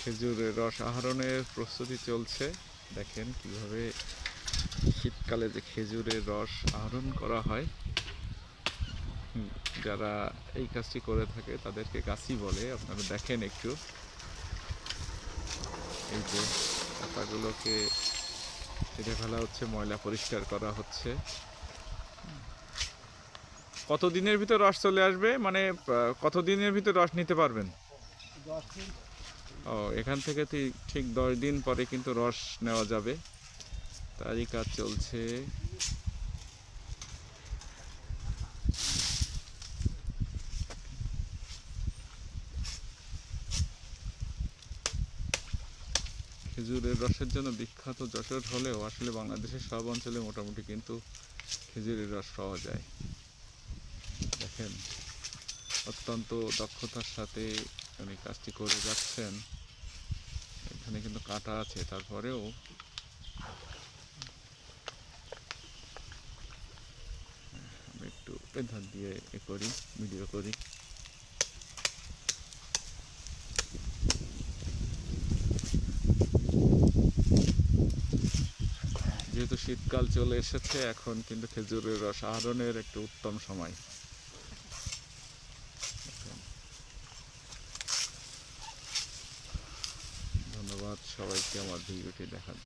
খেজুরের রস আহরণের প্রস্তুতি চলছে। দেখেন কিভাবে শীতকালে যে খেজুরের রস আহরণ করা হয়। যারা এই কাজটি করে থাকে তাদেরকে গাছি বলে। আপনারা দেখেন একটু, এই যে পাতাগুলোকে ছিঁড়ে ফেলা হচ্ছে, ময়লা পরিষ্কার করা হচ্ছে। কতদিনের ভিতর রস চলে আসবে, মানে কতদিনের ভিতর রস নিতে পারবেন? ও, এখান থেকে ঠিক 10 দিন পরে কিন্তু রস নেওয়া যাবে। তারই কাজ চলছে। খেজুরের রসের জন্য বিখ্যাত যশোর হলেও আসলে বাংলাদেশের সব অঞ্চলে মোটামুটি কিন্তু খেজুরের রস পাওয়া যায়। দেখেন অত্যন্ত দক্ষতার সাথে উনি কাজটি করে যাচ্ছেন। এখানে কিন্তু কাঁটা আছে, তারপরেও আমি একটু এধার দিয়ে করি, ভিডিও করি। যেহেতু শীতকাল চলে এসেছে, এখন কিন্তু খেজুরের রস আহরণের একটু উত্তম সময়। ধন্যবাদ সবাইকে আমার ভিডিওটি দেখার জন্য।